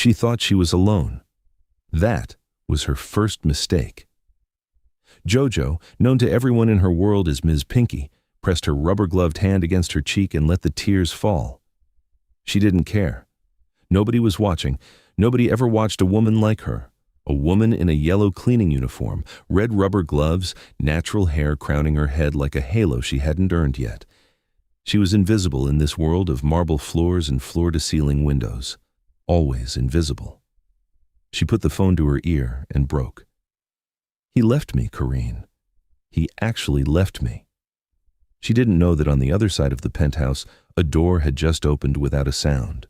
She thought she was alone. That was her first mistake. JoJo, known to everyone in her world as Ms. Pinky, pressed her rubber-gloved hand against her cheek and let the tears fall. She didn't care. Nobody was watching. Nobody ever watched a woman like her. A woman in a yellow cleaning uniform, red rubber gloves, natural hair crowning her head like a halo she hadn't earned yet. She was invisible in this world of marble floors and floor-to-ceiling windows. Always invisible. She put the phone to her ear and broke. He left me, Corinne. He actually left me. She didn't know that on the other side of the penthouse, a door had just opened without a sound.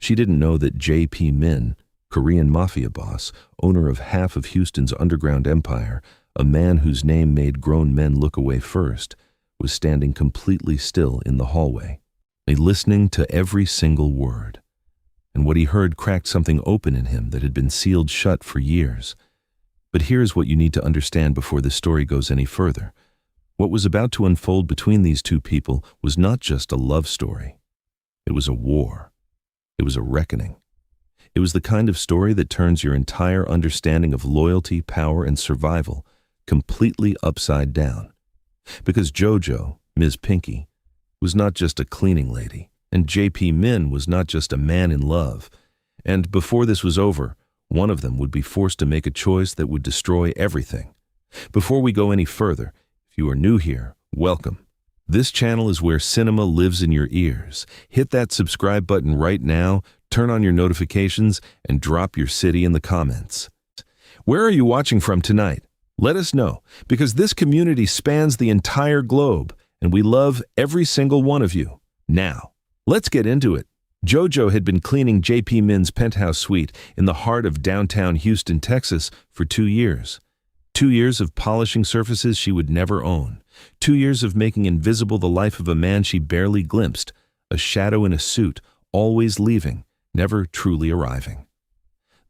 She didn't know that J.P. Min, Korean Mafia boss, owner of half of Houston's underground empire, a man whose name made grown men look away first, was standing completely still in the hallway, listening to every single word. And what he heard cracked something open in him that had been sealed shut for years. But here's what you need to understand before the story goes any further. What was about to unfold between these two people was not just a love story. It was a war. It was a reckoning. It was the kind of story that turns your entire understanding of loyalty, power, and survival completely upside down. Because JoJo, Ms. Pinky, was not just a cleaning lady, and J.P. Min was not just a man in love. And before this was over, one of them would be forced to make a choice that would destroy everything. Before we go any further, if you are new here, welcome. This channel is where cinema lives in your ears. Hit that subscribe button right now, turn on your notifications, and drop your city in the comments. Where are you watching from tonight? Let us know, because this community spans the entire globe, and we love every single one of you. Now, let's get into it. JoJo had been cleaning J.P. Min's penthouse suite in the heart of downtown Houston, Texas, for 2 years. 2 years of polishing surfaces she would never own. 2 years of making invisible the life of a man she barely glimpsed, a shadow in a suit, always leaving, never truly arriving.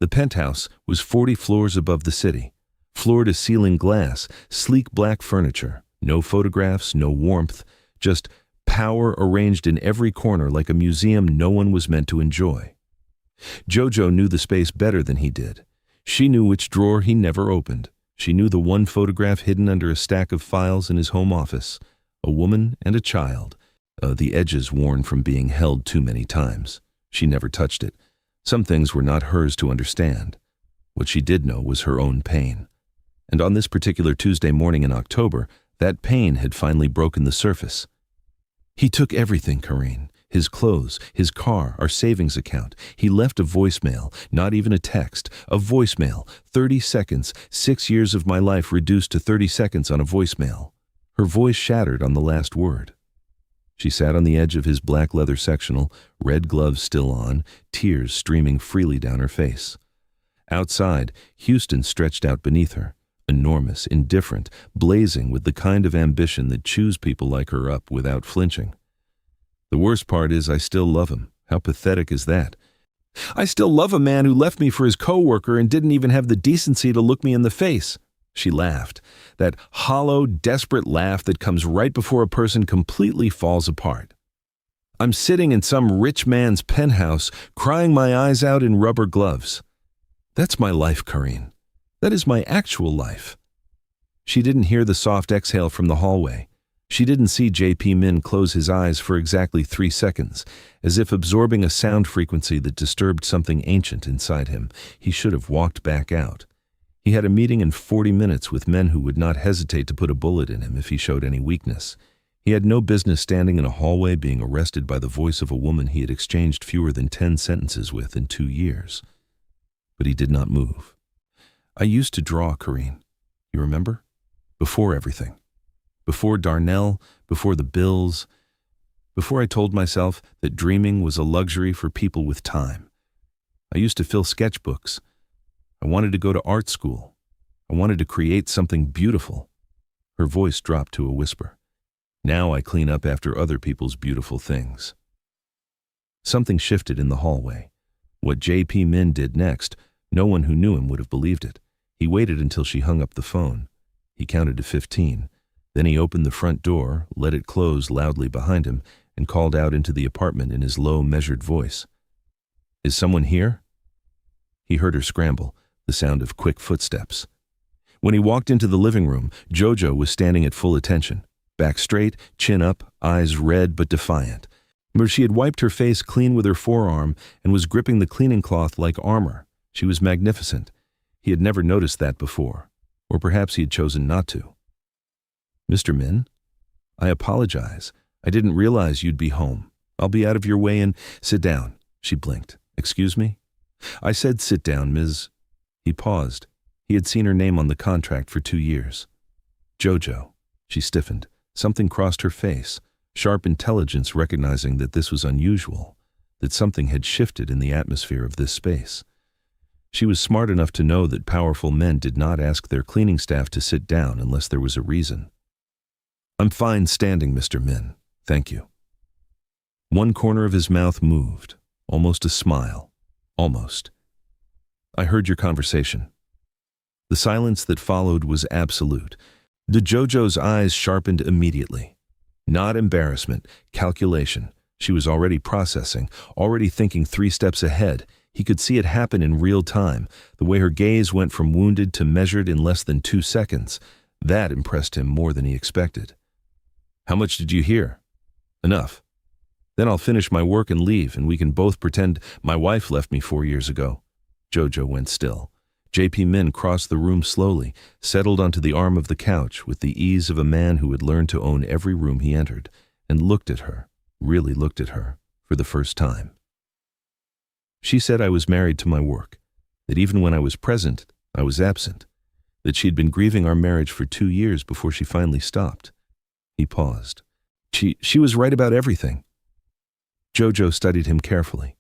The penthouse was 40 floors above the city. Floor-to-ceiling glass, sleek black furniture, no photographs, no warmth, just power arranged in every corner like a museum no one was meant to enjoy. JoJo knew the space better than he did. She knew which drawer he never opened. She knew the one photograph hidden under a stack of files in his home office. A woman and a child, the edges worn from being held too many times. She never touched it. Some things were not hers to understand. What she did know was her own pain. And on this particular Tuesday morning in October, that pain had finally broken the surface. He took everything, Corinne. His clothes, his car, our savings account. He left a voicemail, not even a text. A voicemail, 30 seconds, 6 years of my life reduced to 30 seconds on a voicemail. Her voice shattered on the last word. She sat on the edge of his black leather sectional, red gloves still on, tears streaming freely down her face. Outside, Houston stretched out beneath her. Enormous, indifferent, blazing with the kind of ambition that chews people like her up without flinching. The worst part is I still love him. How pathetic is that? I still love a man who left me for his coworker and didn't even have the decency to look me in the face. She laughed, that hollow, desperate laugh that comes right before a person completely falls apart. I'm sitting in some rich man's penthouse, crying my eyes out in rubber gloves. That's my life, Corinne. That is my actual life. She didn't hear the soft exhale from the hallway. She didn't see J.P. Min close his eyes for exactly 3 seconds, as if absorbing a sound frequency that disturbed something ancient inside him. He should have walked back out. He had a meeting in 40 minutes with men who would not hesitate to put a bullet in him if he showed any weakness. He had no business standing in a hallway being arrested by the voice of a woman he had exchanged fewer than 10 sentences with in 2 years. But he did not move. I used to draw, Corinne. You remember? Before everything. Before Darnell, before the bills, before I told myself that dreaming was a luxury for people with time. I used to fill sketchbooks. I wanted to go to art school. I wanted to create something beautiful. Her voice dropped to a whisper. Now I clean up after other people's beautiful things. Something shifted in the hallway. What J.P. Min did next, no one who knew him would have believed it. He waited until she hung up the phone. He counted to 15. Then he opened the front door, let it close loudly behind him, and called out into the apartment in his low, measured voice. Is someone here? He heard her scramble, the sound of quick footsteps. When he walked into the living room, JoJo was standing at full attention, back straight, chin up, eyes red but defiant. But she had wiped her face clean with her forearm and was gripping the cleaning cloth like armor. She was magnificent. He had never noticed that before, or perhaps he had chosen not to. "Mr. Min, I apologize. I didn't realize you'd be home. I'll be out of your way and—" "Sit down," she blinked. "Excuse me?" "I said sit down, Ms." He paused. He had seen her name on the contract for 2 years. JoJo. She stiffened. Something crossed her face, sharp intelligence recognizing that this was unusual, that something had shifted in the atmosphere of this space. She was smart enough to know that powerful men did not ask their cleaning staff to sit down unless there was a reason. "I'm fine standing, Mr. Min. Thank you." One corner of his mouth moved, almost a smile. Almost. "I heard your conversation." The silence that followed was absolute. JoJo's eyes sharpened immediately. Not embarrassment, calculation. She was already processing, already thinking 3 steps ahead. He could see it happen in real time, the way her gaze went from wounded to measured in less than 2 seconds. That impressed him more than he expected. "How much did you hear?" "Enough. Then I'll finish my work and leave, and we can both pretend my wife left me 4 years ago." JoJo went still. J.P. Min crossed the room slowly, settled onto the arm of the couch with the ease of a man who had learned to own every room he entered, and looked at her, really looked at her, for the first time. "She said I was married to my work, that even when I was present, I was absent, that she'd been grieving our marriage for 2 years before she finally stopped." He paused. She was right about everything." JoJo studied him carefully.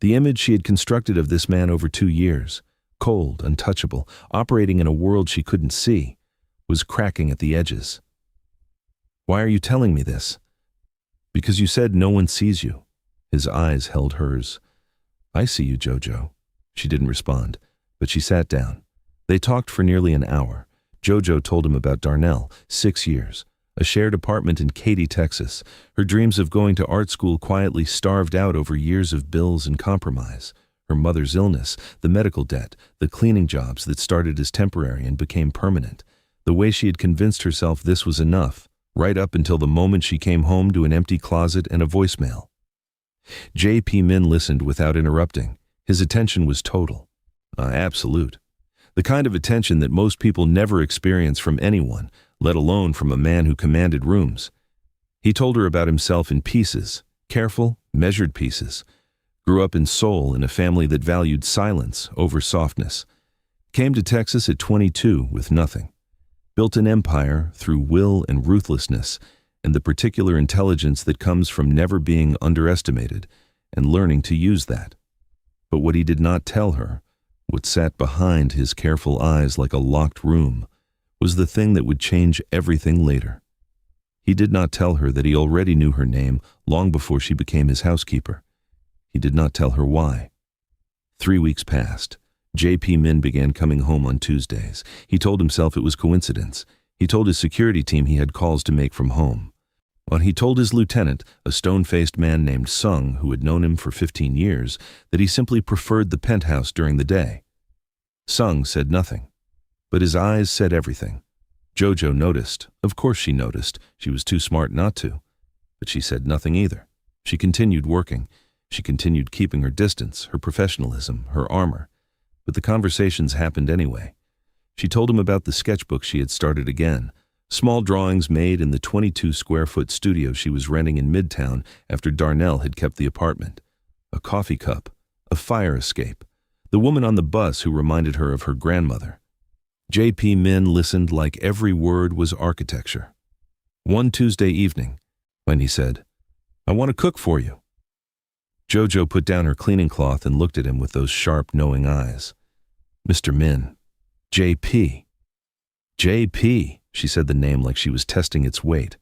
The image she had constructed of this man over 2 years, cold, untouchable, operating in a world she couldn't see, was cracking at the edges. "Why are you telling me this?" "Because you said no one sees you." His eyes held hers. "I see you, JoJo." She didn't respond, but she sat down. They talked for nearly an hour. JoJo told him about Darnell, 6 years, a shared apartment in Katy, Texas, her dreams of going to art school quietly starved out over years of bills and compromise, her mother's illness, the medical debt, the cleaning jobs that started as temporary and became permanent, the way she had convinced herself this was enough, right up until the moment she came home to an empty closet and a voicemail. J.P. Min listened without interrupting. His attention was total, absolute. The kind of attention that most people never experience from anyone, let alone from a man who commanded rooms. He told her about himself in pieces, careful, measured pieces. Grew up in Seoul in a family that valued silence over softness. Came to Texas at 22 with nothing. Built an empire through will and ruthlessness and the particular intelligence that comes from never being underestimated and learning to use that. But what he did not tell her, what sat behind his careful eyes like a locked room, was the thing that would change everything later. He did not tell her that he already knew her name long before she became his housekeeper. He did not tell her why. 3 weeks passed. J.P. Min began coming home on Tuesdays. He told himself it was coincidence. He told his security team he had calls to make from home. When he told his lieutenant, a stone-faced man named Sung, who had known him for 15 years, that he simply preferred the penthouse during the day. Sung said nothing, but his eyes said everything. JoJo noticed. Of course she noticed. She was too smart not to. But she said nothing either. She continued working. She continued keeping her distance, her professionalism, her armor. But the conversations happened anyway. She told him about the sketchbook she had started again, small drawings made in the 22-square-foot studio she was renting in Midtown after Darnell had kept the apartment. A coffee cup, a fire escape, the woman on the bus who reminded her of her grandmother. J.P. Min listened like every word was architecture. One Tuesday evening, when he said, "I want to cook for you." JoJo put down her cleaning cloth and looked at him with those sharp, knowing eyes. "Mr. Min, J.P. J.P., she said the name like she was testing its weight.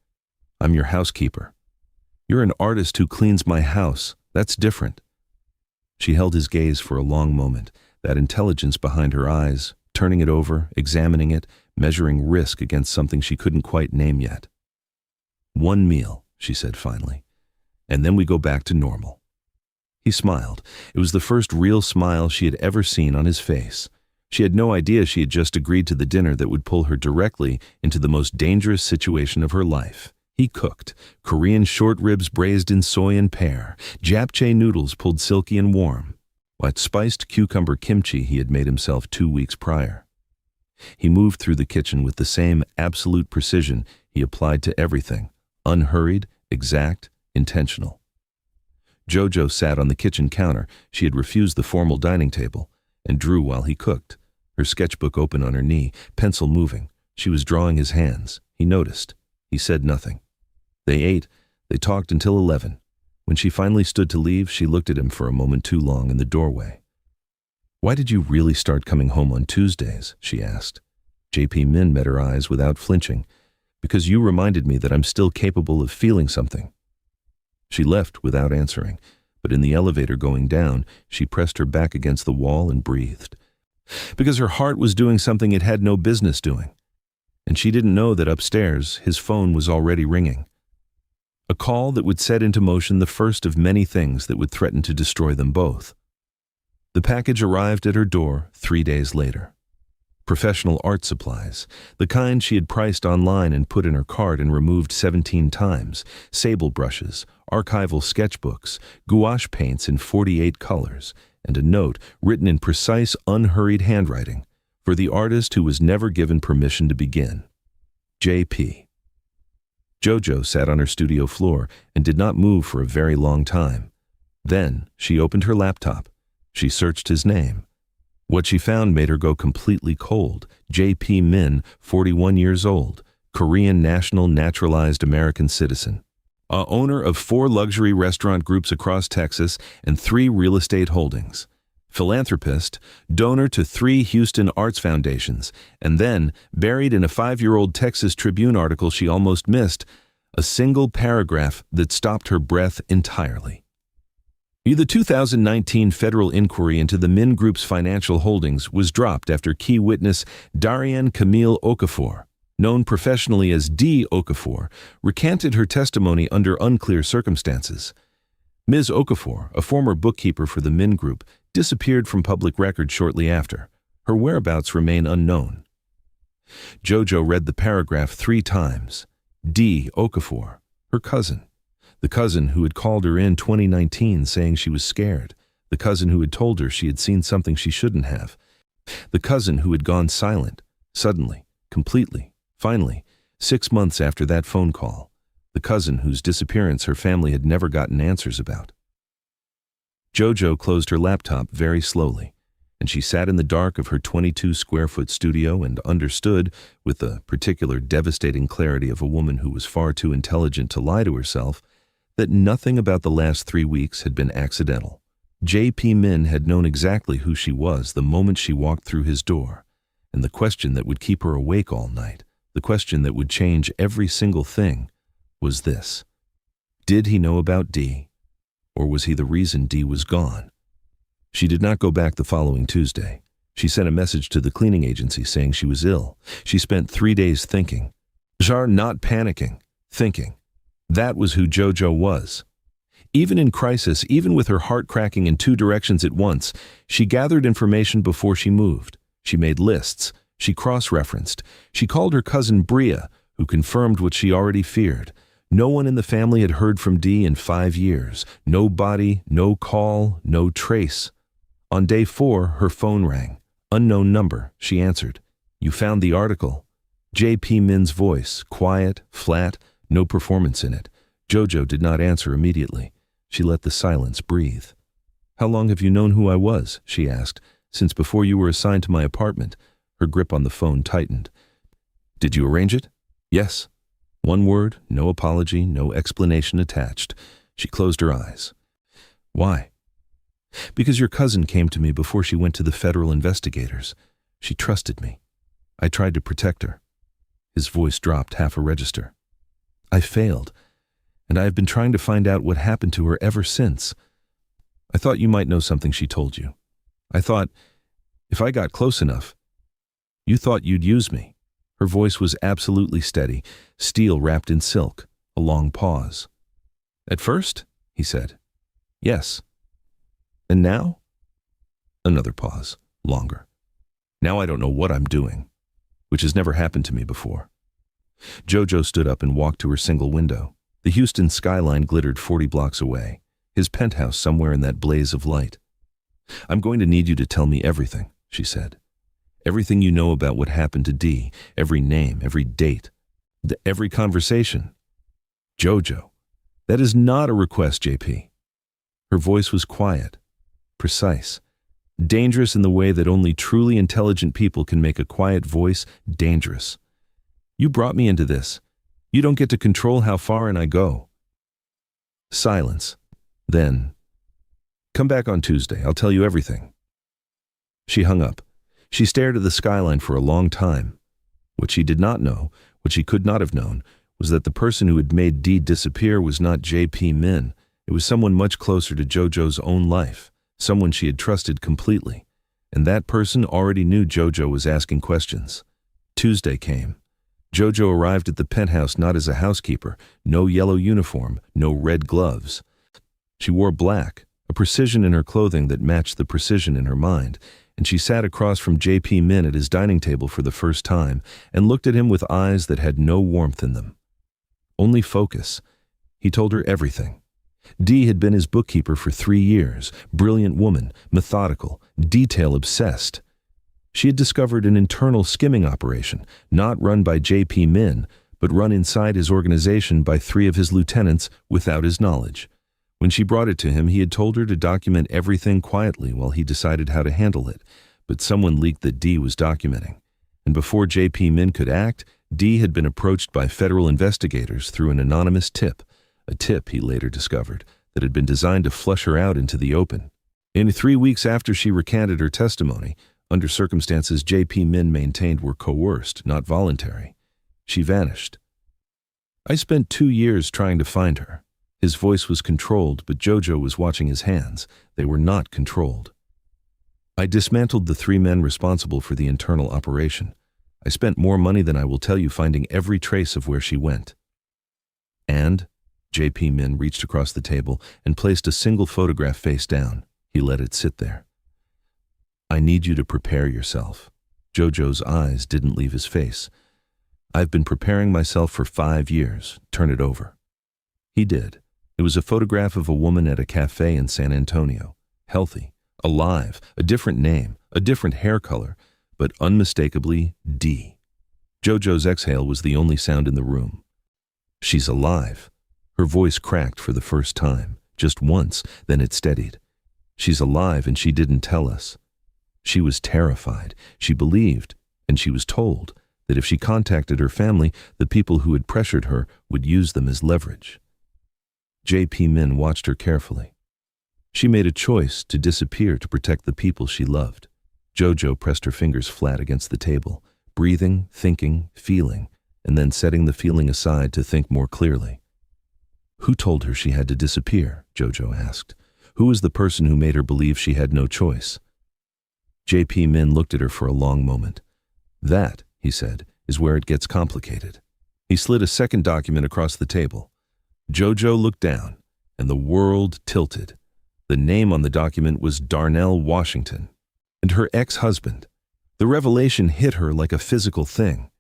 "I'm your housekeeper. You're an artist who cleans my house. That's different." She held his gaze for a long moment, that intelligence behind her eyes, turning it over, examining it, measuring risk against something she couldn't quite name yet. "1 meal," she said finally, "and then we go back to normal." He smiled. It was the first real smile she had ever seen on his face. She had no idea she had just agreed to the dinner that would pull her directly into the most dangerous situation of her life. He cooked Korean short ribs braised in soy and pear, japchae noodles pulled silky and warm, like spiced cucumber kimchi he had made himself 2 weeks prior. He moved through the kitchen with the same absolute precision he applied to everything, unhurried, exact, intentional. JoJo sat on the kitchen counter. She had refused the formal dining table and drew while he cooked, her sketchbook open on her knee, pencil moving. She was drawing his hands. He noticed. He said nothing. They ate. They talked until 11. When she finally stood to leave, she looked at him for a moment too long in the doorway. "Why did you really start coming home on Tuesdays?" she asked. JP Min met her eyes without flinching. "Because you reminded me that I'm still capable of feeling something." She left without answering, but in the elevator going down, she pressed her back against the wall and breathed. Because her heart was doing something it had no business doing. And she didn't know that upstairs, his phone was already ringing. A call that would set into motion the first of many things that would threaten to destroy them both. The package arrived at her door 3 days later. Professional art supplies, the kind she had priced online and put in her cart and removed 17 times, sable brushes, archival sketchbooks, gouache paints in 48 colors, and a note written in precise, unhurried handwriting for the artist who was never given permission to begin. JP. JoJo sat on her studio floor and did not move for a very long time. Then she opened her laptop. She searched his name. What she found made her go completely cold. JP Min, 41 years old, Korean national naturalized American citizen. Owner of 4 luxury restaurant groups across Texas and 3 real estate holdings. Philanthropist, donor to 3 Houston arts foundations, and then, buried in a 5-year-old Texas Tribune article she almost missed, a single paragraph that stopped her breath entirely. The 2019 federal inquiry into the Min Group's financial holdings was dropped after key witness Dee Okafor, known professionally as Dee Okafor, recanted her testimony under unclear circumstances. Ms. Okafor, a former bookkeeper for the Min Group, disappeared from public record shortly after. Her whereabouts remain unknown. JoJo read the paragraph 3 times. Dee Okafor, her cousin. The cousin who had called her in 2019 saying she was scared. The cousin who had told her she had seen something she shouldn't have. The cousin who had gone silent, suddenly, completely, finally, 6 months after that phone call. The cousin whose disappearance her family had never gotten answers about. JoJo closed her laptop very slowly, and she sat in the dark of her 22-square-foot studio and understood, with the particular devastating clarity of a woman who was far too intelligent to lie to herself, that nothing about the last 3 weeks had been accidental. JP Min had known exactly who she was the moment she walked through his door, and the question that would keep her awake all night, the question that would change every single thing, was this. Did he know about Dee? Or was he the reason Dee was gone? She did not go back the following Tuesday. She sent a message to the cleaning agency saying she was ill. She spent 3 days thinking. Not panicking, thinking. That was who JoJo was. Even in crisis, even with her heart cracking in 2 directions at once, she gathered information before she moved. She made lists. She cross-referenced. She called her cousin Bria, who confirmed what she already feared. No one in the family had heard from Dee in 5 years. No body, no call, no trace. On day 4, her phone rang. Unknown number, she answered. "You found the article." JP Min's voice, quiet, flat, no performance in it. JoJo did not answer immediately. She let the silence breathe. "How long have you known who I was?" she asked. "Since before you were assigned to my apartment." Her grip on the phone tightened. "Did you arrange it?" "Yes." One word, no apology, no explanation attached. She closed her eyes. "Why?" "Because your cousin came to me before she went to the federal investigators. She trusted me. I tried to protect her." His voice dropped half a register. "I failed, and I have been trying to find out what happened to her ever since. I thought you might know something she told you. I thought, if I got close enough, you thought you'd use me." Her voice was absolutely steady, steel wrapped in silk. A long pause. "At first?" he said. "Yes. And now? Another pause, longer. Now I don't know what I'm doing, which has never happened to me before. JoJo stood up and walked to her single window. The Houston skyline glittered 40 blocks away, his penthouse somewhere in that blaze of light. I'm going to need you to tell me everything, she said. Everything you know about what happened to Dee, every name, every date, every conversation. JoJo, that is not a request, JP. Her voice was quiet, precise, dangerous in the way that only truly intelligent people can make a quiet voice dangerous. You brought me into this. You don't get to control how far in I go. Silence. Then, come back on Tuesday. I'll tell you everything. She hung up. She stared at the skyline for a long time. What she did not know, what she could not have known, was that the person who had made Dee disappear was not J.P. Min. It was someone much closer to JoJo's own life, someone she had trusted completely. And that person already knew JoJo was asking questions. Tuesday came. JoJo arrived at the penthouse not as a housekeeper, no yellow uniform, no red gloves. She wore black, a precision in her clothing that matched the precision in her mind, and she sat across from J.P. Min at his dining table for the first time and looked at him with eyes that had no warmth in them. Only focus. He told her everything. Dee had been his bookkeeper for 3 years, brilliant woman, methodical, detail-obsessed. She had discovered an internal skimming operation, not run by J.P. Min, but run inside his organization by 3 of his lieutenants without his knowledge. When she brought it to him, he had told her to document everything quietly while he decided how to handle it, but someone leaked that Dee was documenting. And before J.P. Min could act, Dee had been approached by federal investigators through an anonymous tip, a tip, he later discovered, that had been designed to flush her out into the open. In 3 weeks after she recanted her testimony, under circumstances J.P. Min maintained were coerced, not voluntary, she vanished. I spent 2 years trying to find her. His voice was controlled, but JoJo was watching his hands. They were not controlled. I dismantled the 3 men responsible for the internal operation. I spent more money than I will tell you finding every trace of where she went. And J.P. Min reached across the table and placed a single photograph face down. He let it sit there. I need you to prepare yourself. JoJo's eyes didn't leave his face. I've been preparing myself for 5 years. Turn it over. He did. It was a photograph of a woman at a cafe in San Antonio. Healthy, alive, a different name, a different hair color, but unmistakably Dee. JoJo's exhale was the only sound in the room. She's alive. Her voice cracked for the first time, just once, then it steadied. She's alive and she didn't tell us. She was terrified. She believed, and she was told, that if she contacted her family, the people who had pressured her would use them as leverage. J.P. Min watched her carefully. She made a choice to disappear to protect the people she loved. JoJo pressed her fingers flat against the table, breathing, thinking, feeling, and then setting the feeling aside to think more clearly. Who told her she had to disappear? JoJo asked. Who was the person who made her believe she had no choice? J.P. Min looked at her for a long moment. That, he said, is where it gets complicated. He slid a second document across the table. JoJo looked down, and the world tilted. The name on the document was Darnell Washington, and her ex-husband. The revelation hit her like a physical thing.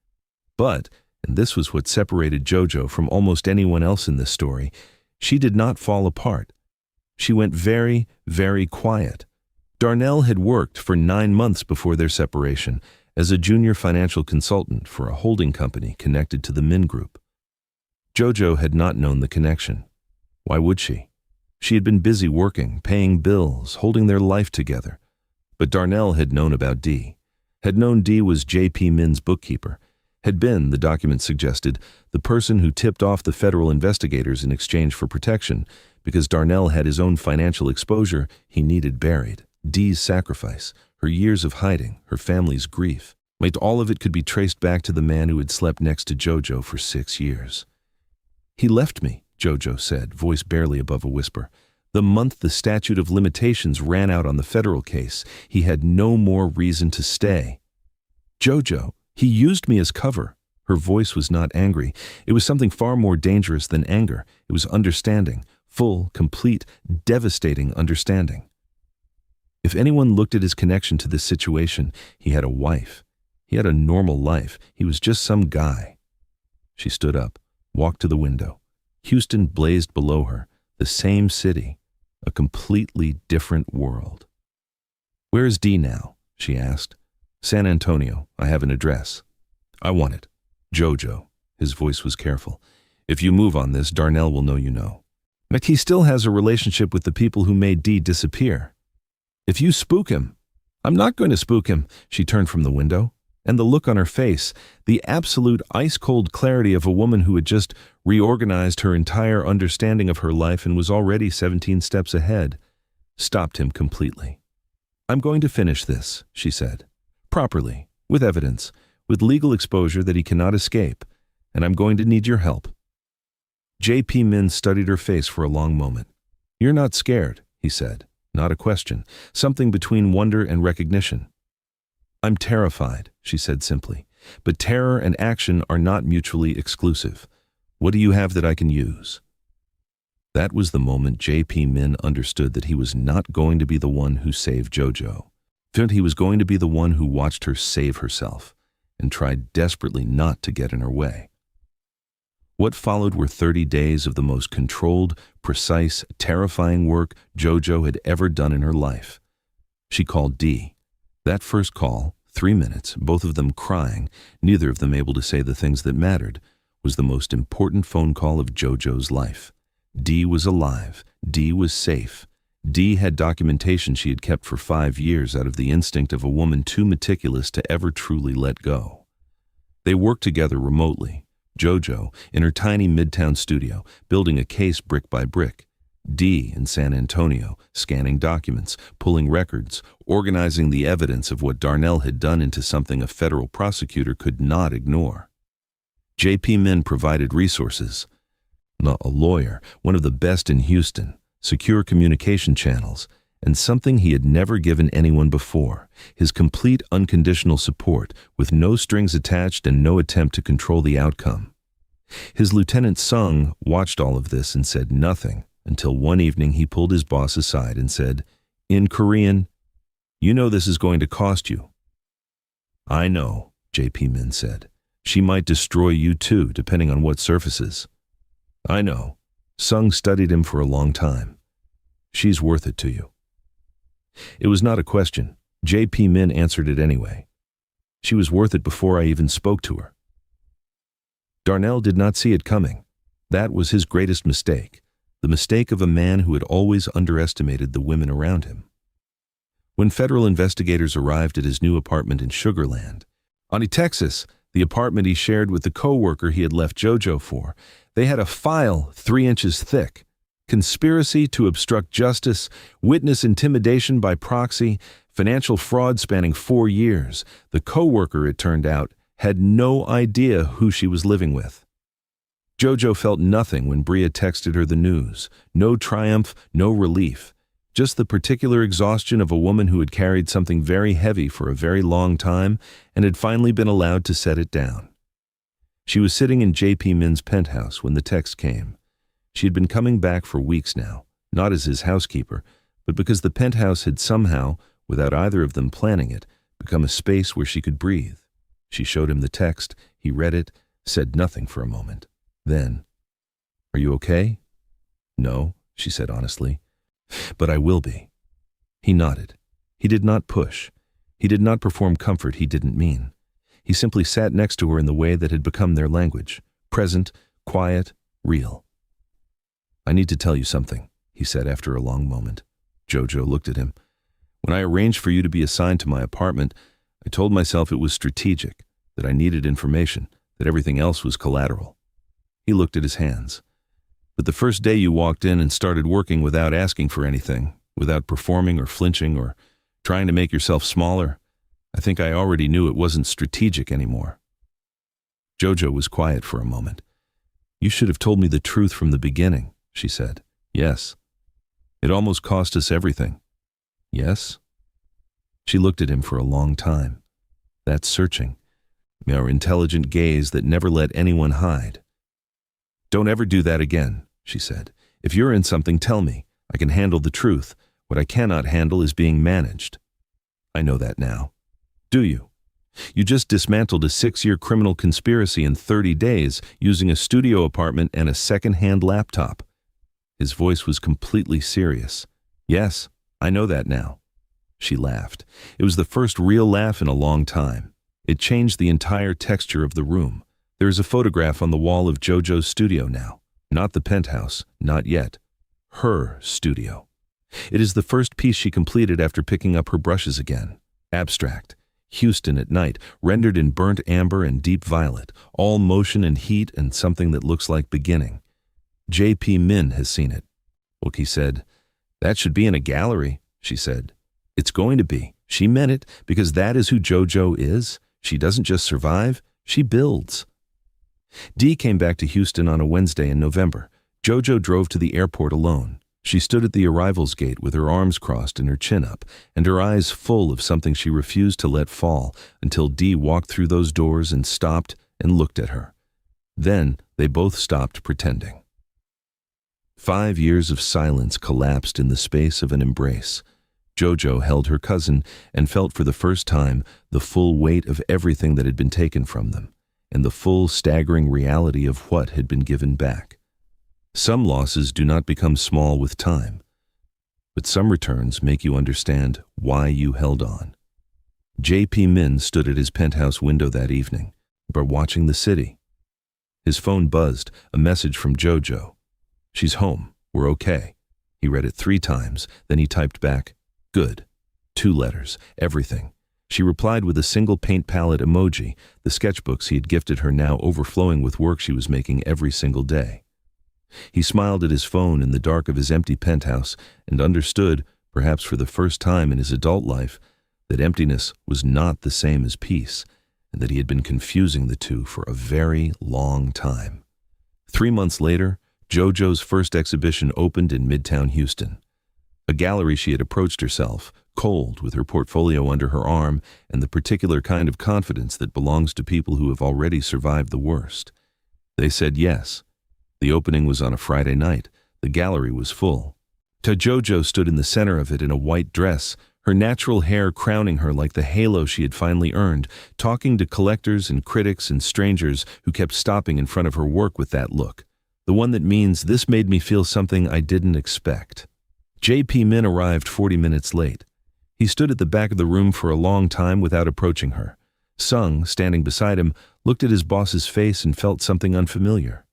But, and this was what separated JoJo from almost anyone else in this story, she did not fall apart. She went very, very quiet. Darnell had worked for 9 months before their separation as a junior financial consultant for a holding company connected to the Min Group. JoJo had not known the connection. Why would she? She had been busy working, paying bills, holding their life together. But Darnell had known about Dee, had known Dee was J.P. Min's bookkeeper, had been, the document suggested, the person who tipped off the federal investigators in exchange for protection because Darnell had his own financial exposure he needed buried. Dee's sacrifice, her years of hiding, her family's grief. All of it could be traced back to the man who had slept next to JoJo for 6 years. He left me, JoJo said, voice barely above a whisper. The month the statute of limitations ran out on the federal case, he had no more reason to stay. JoJo, he used me as cover. Her voice was not angry. It was something far more dangerous than anger. It was understanding, full, complete, devastating understanding. If anyone looked at his connection to this situation, he had a wife. He had a normal life. He was just some guy. She stood up, walked to the window. Houston blazed below her, the same city, a completely different world. "Where is Dee now?" she asked. "San Antonio. I have an address." "I want it. JoJo." His voice was careful. "If you move on this, Darnell will know you know. But he still has a relationship with the people who made Dee disappear. If you spook him—" "I'm not going to spook him." She turned from the window, and the look on her face, the absolute ice-cold clarity of a woman who had just reorganized her entire understanding of her life and was already 17 steps ahead, stopped him completely. "I'm going to finish this," she said. "Properly, with evidence, with legal exposure that he cannot escape, and I'm going to need your help." J.P. Min studied her face for a long moment. "You're not scared," he said. Not a question, something between wonder and recognition. "I'm terrified," she said simply. "But terror and action are not mutually exclusive. What do you have that I can use?" That was the moment J.P. Min understood that he was not going to be the one who saved JoJo. He was going to be the one who watched her save herself and tried desperately not to get in her way. What followed were 30 days of the most controlled, precise, terrifying work JoJo had ever done in her life. She called Dee. That first call, 3 minutes, both of them crying, neither of them able to say the things that mattered, was the most important phone call of JoJo's life. Dee was alive. Dee was safe. Dee had documentation she had kept for 5 years out of the instinct of a woman too meticulous to ever truly let go. They worked together remotely. JoJo in her tiny midtown studio, building a case brick by brick. Dee in San Antonio, scanning documents, pulling records, organizing the evidence of what Darnell had done into something a federal prosecutor could not ignore. J.P. Min provided resources. A lawyer, one of the best in Houston, secure communication channels, and something he had never given anyone before, his complete unconditional support, with no strings attached and no attempt to control the outcome. His lieutenant Sung watched all of this and said nothing, until one evening he pulled his boss aside and said, in Korean, "You know this is going to cost you." "I know," J.P. Min said. "She might destroy you too, depending on what surfaces." "I know." Sung studied him for a long time. "She's worth it to you." It was not a question. J.P. Min answered it anyway. She was worth it before I even spoke to her. Darnell did not see it coming. That was his greatest mistake, the mistake of a man who had always underestimated the women around him. When federal investigators arrived at his new apartment in Sugarland, Texas, the apartment he shared with the co-worker he had left JoJo for, they had a file 3 inches thick. Conspiracy to obstruct justice, witness intimidation by proxy, financial fraud spanning 4 years. The co-worker, it turned out, had no idea who she was living with. JoJo felt nothing when Bria texted her the news. No triumph, no relief. Just the particular exhaustion of a woman who had carried something very heavy for a very long time and had finally been allowed to set it down. She was sitting in J.P. Min's penthouse when the text came. She had been coming back for weeks now, not as his housekeeper, but because the penthouse had somehow, without either of them planning it, become a space where she could breathe. She showed him the text, he read it, said nothing for a moment. Then, "Are you okay?" "No," she said honestly. "But I will be." He nodded. He did not push. He did not perform comfort he didn't mean. He simply sat next to her in the way that had become their language, present, quiet, real. "I need to tell you something," he said after a long moment. JoJo looked at him. "When I arranged for you to be assigned to my apartment, I told myself it was strategic, that I needed information, that everything else was collateral." He looked at his hands. "But the first day you walked in and started working without asking for anything, without performing or flinching or trying to make yourself smaller, I think I already knew it wasn't strategic anymore." JoJo was quiet for a moment. "You should have told me the truth from the beginning," she said. "Yes." "It almost cost us everything." "Yes?" She looked at him for a long time. That searching, our intelligent gaze that never let anyone hide. "Don't ever do that again," she said. "If you're in something, tell me. I can handle the truth, What I cannot handle is being managed. I know that now. Do you? You just dismantled a 6-year criminal conspiracy in 30 days using a studio apartment and a second-hand laptop. His voice was completely serious. Yes, I know that now. She laughed. It was the first real laugh in a long time. It changed the entire texture of the room. There is a photograph on the wall of JoJo's studio now. Not the penthouse, not yet. Her studio. It is the first piece she completed after picking up her brushes again. Abstract. Houston at night, rendered in burnt amber and deep violet, all motion and heat and something that looks like beginning. J.P. Min has seen it. Wookie said, "That should be in a gallery," she said. "It's going to be." She meant it because that is who JoJo is. She doesn't just survive, she builds. Dee came back to Houston on a Wednesday in November. JoJo drove to the airport alone. She stood at the arrivals gate with her arms crossed and her chin up, and her eyes full of something she refused to let fall until Dee walked through those doors and stopped and looked at her. Then they both stopped pretending. 5 years of silence collapsed in the space of an embrace. JoJo held her cousin and felt for the first time the full weight of everything that had been taken from them, and the full staggering reality of what had been given back. Some losses do not become small with time, but some returns make you understand why you held on. J.P. Min stood at his penthouse window that evening, but watching the city. His phone buzzed, a message from JoJo. "She's home, we're okay." He read it 3 times, then he typed back, "Good." 2 letters, everything. She replied with a single paint palette emoji, the sketchbooks he had gifted her now overflowing with work she was making every single day. He smiled at his phone in the dark of his empty penthouse and understood, perhaps for the first time in his adult life, that emptiness was not the same as peace, and that he had been confusing the two for a very long time. 3 months later, JoJo's first exhibition opened in Midtown Houston. A gallery she had approached herself, cold, with her portfolio under her arm and the particular kind of confidence that belongs to people who have already survived the worst. They said yes. The opening was on a Friday night. The gallery was full. JoJo stood in the center of it in a white dress, her natural hair crowning her like the halo she had finally earned, talking to collectors and critics and strangers who kept stopping in front of her work with that look. The one that means, "This made me feel something I didn't expect." J.P. Min arrived 40 minutes late. He stood at the back of the room for a long time without approaching her. Sung, standing beside him, looked at his boss's face and felt something unfamiliar.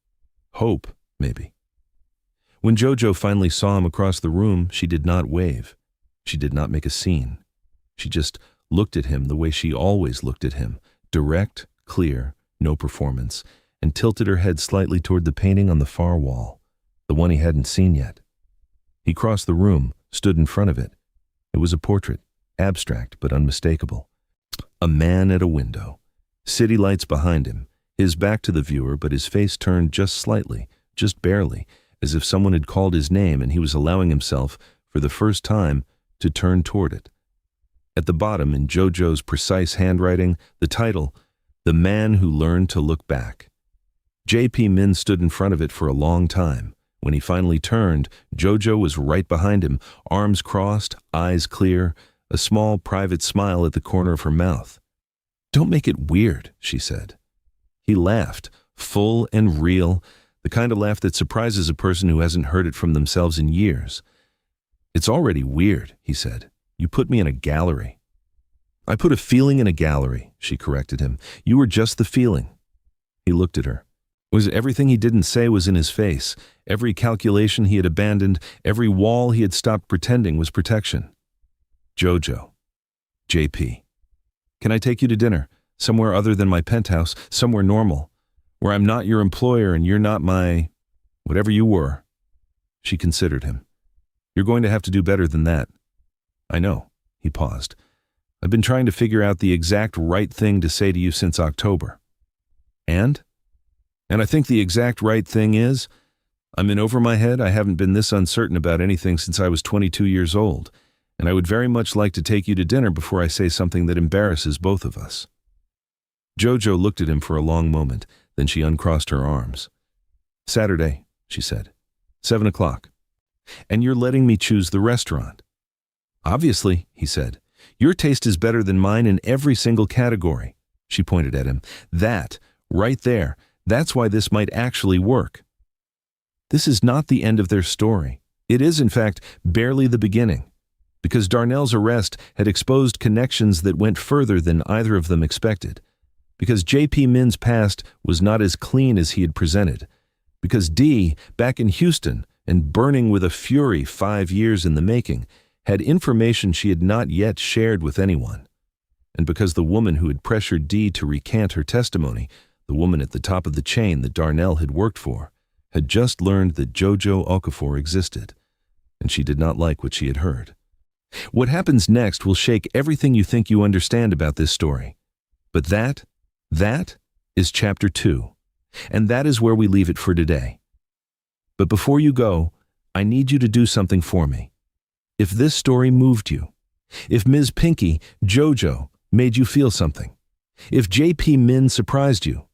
Hope, maybe. When JoJo finally saw him across the room, she did not wave. She did not make a scene. She just looked at him the way she always looked at him, direct, clear, no performance, and tilted her head slightly toward the painting on the far wall, the one he hadn't seen yet. He crossed the room, stood in front of it. It was a portrait, abstract but unmistakable. A man at a window. City lights behind him, his back to the viewer but his face turned just slightly, just barely, as if someone had called his name and he was allowing himself, for the first time, to turn toward it. At the bottom, in JoJo's precise handwriting, the title, "The Man Who Learned to Look Back." J.P. Min stood in front of it for a long time. When he finally turned, JoJo was right behind him, arms crossed, eyes clear, a small private smile at the corner of her mouth. "Don't make it weird," she said. He laughed, full and real, the kind of laugh that surprises a person who hasn't heard it from themselves in years. "It's already weird," he said. "You put me in a gallery." "I put a feeling in a gallery," she corrected him. "You were just the feeling." He looked at her. Everything he didn't say was in his face. Every calculation he had abandoned, every wall he had stopped pretending was protection. "JoJo. JP. Can I take you to dinner? Somewhere other than my penthouse, somewhere normal, where I'm not your employer and you're not my... whatever you were." She considered him. "You're going to have to do better than that." "I know." He paused. "I've been trying to figure out the exact right thing to say to you since October." "And I think the exact right thing is, I'm in over my head. I haven't been this uncertain about anything since I was 22 years old, and I would very much like to take you to dinner before I say something that embarrasses both of us." JoJo looked at him for a long moment, then she uncrossed her arms. "Saturday," she said. 7 o'clock. "And you're letting me choose the restaurant." Obviously, he said. Your taste is better than mine in every single category. She pointed at him. That, right there, that's why this might actually work. This is not the end of their story. It is, in fact, barely the beginning. Because Darnell's arrest had exposed connections that went further than either of them expected. Because J.P. Min's past was not as clean as he had presented. Because Dee, back in Houston, and burning with a fury 5 years in the making, had information she had not yet shared with anyone. And because the woman who had pressured Dee to recant her testimony, the woman at the top of the chain that Darnell had worked for, had just learned that JoJo Okafor existed, and she did not like what she had heard. What happens next will shake everything you think you understand about this story. But that is Chapter 2, and that is where we leave it for today. But before you go, I need you to do something for me. If this story moved you, if Ms. Pinky, JoJo, made you feel something, if J.P. Min surprised you,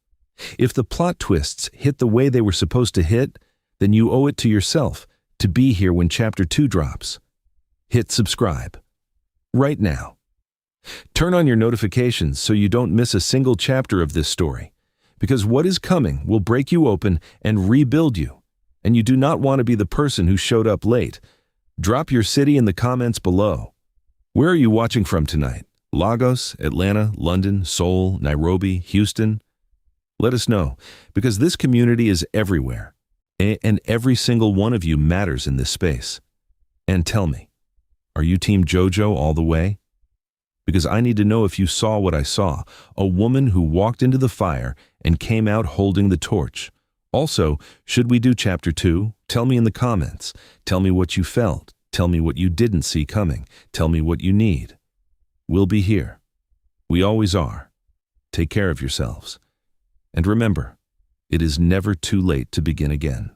if the plot twists hit the way they were supposed to hit, then you owe it to yourself to be here when Chapter 2 drops. Hit subscribe. Right now. Turn on your notifications so you don't miss a single chapter of this story, because what is coming will break you open and rebuild you, and you do not want to be the person who showed up late. Drop your city in the comments below. Where are you watching from tonight? Lagos, Atlanta, London, Seoul, Nairobi, Houston? Let us know, because this community is everywhere, and every single one of you matters in this space. And tell me, are you Team JoJo all the way? Because I need to know if you saw what I saw, a woman who walked into the fire and came out holding the torch. Also, should we do Chapter 2? Tell me in the comments. Tell me what you felt. Tell me what you didn't see coming. Tell me what you need. We'll be here. We always are. Take care of yourselves. And remember, it is never too late to begin again.